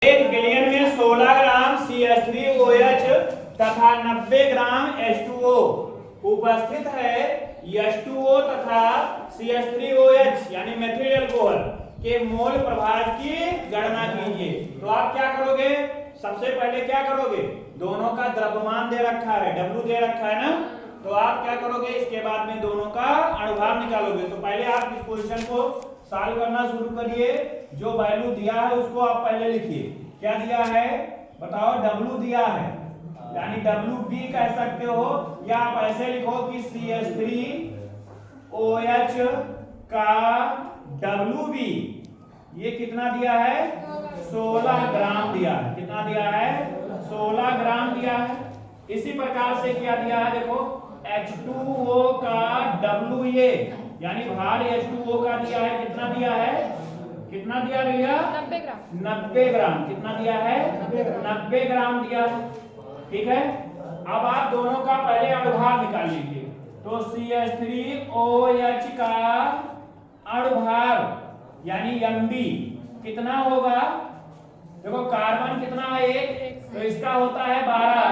1 billion में 16 ग्राम CH3OH तथा 90 ग्राम H2O उपस्थित है। H2O तथा CH3OH यानी मेथिल अल्कोहल के मोल प्रभाव की गणना कीजिए। तो आप क्या करोगे, सबसे पहले क्या करोगे, दोनों का द्रव्यमान दे रखा है, W दे रखा है ना, तो आप क्या करोगे, इसके बाद में दोनों का अणुभार निकालोगे। तो पहले आप इस क्वेश्चन को सॉल्व करना शुरू करिए। जो वैल्यू दिया है उसको आप पहले लिखिए। क्या दिया है बताओ, W दिया है, यानी WB कह सकते हो, या आप ऐसे लिखो कि CH3OH का WB ये कितना दिया है, 16 ग्राम दिया है। कितना दिया है, 16 ग्राम दिया है। इसी प्रकार से क्या दिया है, देखो H2O का WA यानी भार H2O का दिया है, कितना दिया है, कितना दिया भैया, 90 ग्राम। 90 ग्राम। कितना दिया है, 90 ग्राम दिया है। ठीक है, अब आप दोनों का पहले अणुभार निकाल लीजिए। तो CH3OH का अणुभार यानी Mb कितना होगा, देखो कार्बन कितना है, 1, तो इसका होता है 12,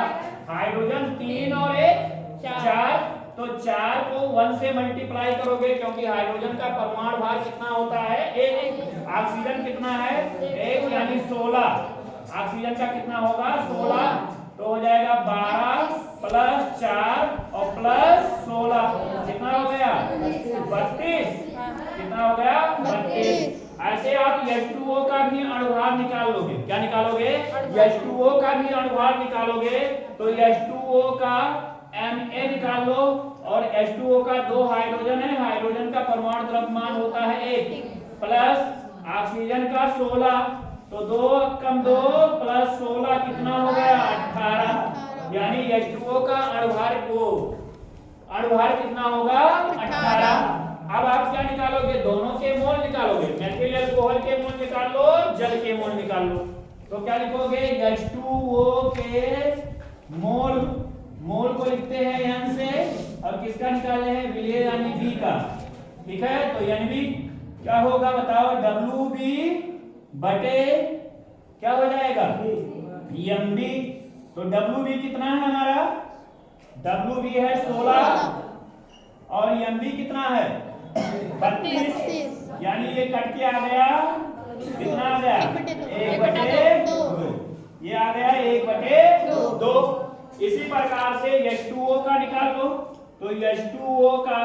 हाइड्रोजन 3 और 1 4, तो 4 को 1 से मल्टीप्लाई करोगे क्योंकि हाइड्रोजन का परमाणु भार कितना होता है, 1। ऑक्सीजन कितना है, 1 यानी 16। ऑक्सीजन का कितना होगा, 16, तो हो जाएगा 12 प्लस 4 और प्लस 16, कितना हो गया, 32। कितना हो गया, 32। ऐसे आप H2O का भी अणुभार निकाल लोगे। क्या निकालोगे, H2O का भी अणुभार निकालोगे। तो H2O का Na निकाल लो, और H2O का 2 हाइड्रोजन है, हाइड्रोजन का परमाणु द्रव्यमान होता है 1, प्लस ऑक्सीजन का 16, तो 2 कम 2 प्लस 16 कितना हो गया, 18। यानी H2O का अणुभार कितना होगा, 18। अब आप क्या निकालोगे, दोनों के मोल निकालोगे, मेथिल अल्कोहल के मोल निकाल लो, जल के मोल निकाल लो। तो क्या लिखोगे, H2O के मोल को लिखते हैं N से, और किसका निकाले हैं, विलय यानी B का। ठीक है, तो Nb क्या होगा बताओ, WB बटे क्या हो जाएगा, Mb। तो WB कितना है हमारा, WB है 16 और Mb कितना है 32, यानी ये कट के आ गया, कितना आ गया, 1/2, ये आ गया 1/2। इसी प्रकार से H2O का निकाल लो। तो H2O का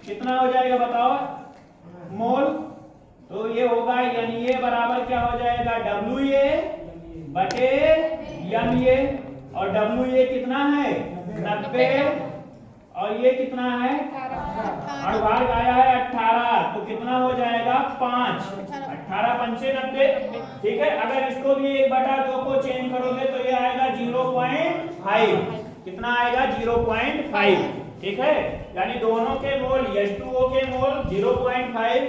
कितना हो जाएगा बताओ, मोल, तो ये होगा, यानी ये बराबर क्या हो जाएगा, WA बटे MA, और WA कितना है 90, और ये कितना है, अणुभार आया है 18, तो कितना हो जाएगा 5, 18 पंचे 90। ठीक है, अगर इसको भी 1/2 को चेंज करोगे तो ये आएगा 0.5, कितना आएगा 0.5। ठीक है, यानी दोनों के मोल, H2O के मोल 0.5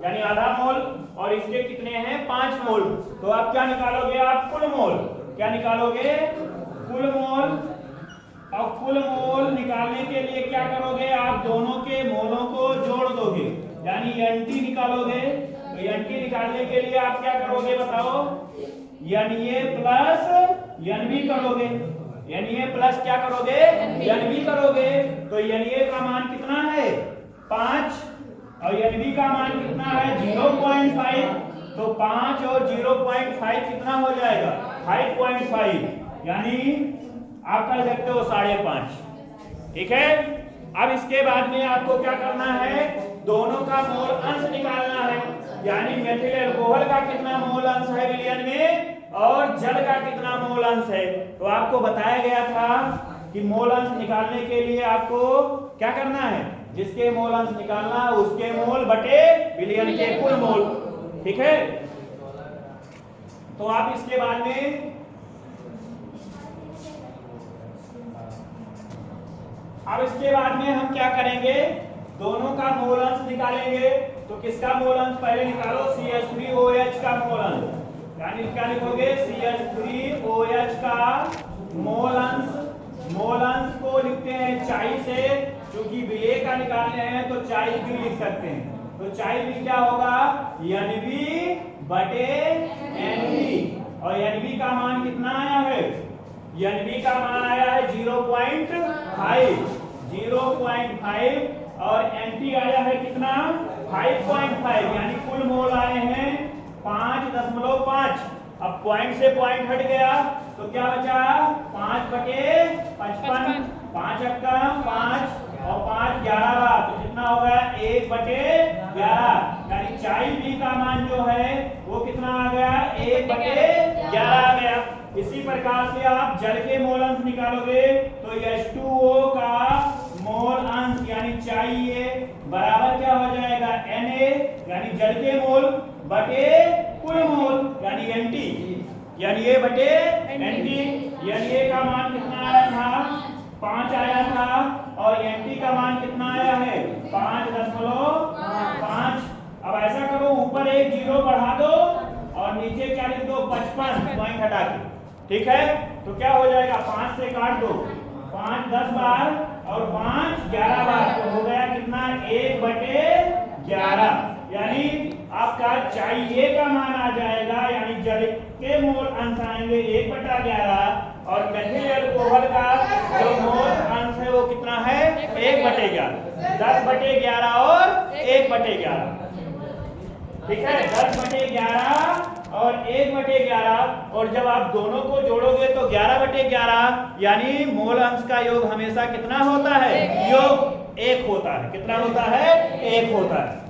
यानी आधा मोल, और इसके कितने हैं 5 मोल। तो आप क्या निकालोगे, आप कुल मोल, क्या निकालोगे, कुल मोल। और कुल मोल निकालने के लिए क्या करोगे, आप दोनों के मोलों को जोड़ दोगे, यानी Nt निकालोगे। तो Nt निकालने के लिए आप क्या करोगे बताओ, Na प्लस Nb करोगे, Na प्लस क्या करोगे, Nb करोगे। तो Na का मान कितना है 5, और Nb का मान कितना है 0.5, तो 5 और 0.5 कितना हो जाएगा 5.5, यानी आप कर सकते हो 5.5। ठीक है, अब इसके बाद में आपको क्या करना है, दोनों का मोल अंश निकालना है, यानी मेथिल अल्कोहल का कितना मोल अंश है विलयन में, और जल का कितना मोल अंश है। तो आपको बताया गया था कि मोल अंश निकालने के लिए आपको क्या करना है, जिसके मोल अंश निकालना है उसके मोल बटे विलयन के कुल मोल। ठीक है, तो आप इसके बाद में अब इसके बाद में हम क्या करेंगे, दोनों का मोल अंश निकालेंगे। तो किसका मोल अंश पहले निकालो, CH3OH का मोल अंश, यानी क्या लिखोगे, CH3OH का मोल अंश को लिखते हैं चाई से, क्योंकि विलय का निकालने हैं तो चाई भी लिख सकते हैं। तो चाई भी क्या होगा, Nb बटे Nb, कितना आया है? NB का मान आया है 0.5 और NT आया है कितना? 5.5, यानी कुल मोल आए हैं 5.5। अब पॉइंट से पॉइंट हट गया तो क्या बचा? 5/55, 5 अक्का 5 और 5 11, तो कितना हो गया? 1/11, यानी चाय बी का मान जो है वो कितना आ गया? 1/11 आ गया। इसी प्रकार से आप जल के मोल अंश निकालोगे तो H2O का मोल अंश यानी चाहिए बराबर क्या हो जाएगा? Na, यानी जल के मोल बटे कुल मोल यानी NT, यानी ये बटे NT। यानी A का मान कितना आया था? 5 आया था और NT का मान कितना आया है? 5.5। अब ऐसा करो, ऊपर एक 0 बढ़ा दो और नीचे क्या लिख दो? 55 पॉइंट हटा के, ठीक है? तो क्या हो जाएगा? 5 से काट दो, 5 10 बार और 5 11 बार, तो हो गया कितना? 1/11, यानी आपका चाहिए का मान आ जाएगा, यानी जल के मोल अंश आएंगे 1/11 और मेथिल अल्कोहल का जो मोल अंश है वो कितना है? 1/11, 10/11 और 1/11, ठीक है? 10/11 और 1/11, और जब आप दोनों को जोड़ोगे तो 11/11, यानी मोल अंश का योग हमेशा कितना होता है? योग 1 होता है। कितना होता है? 1 होता है।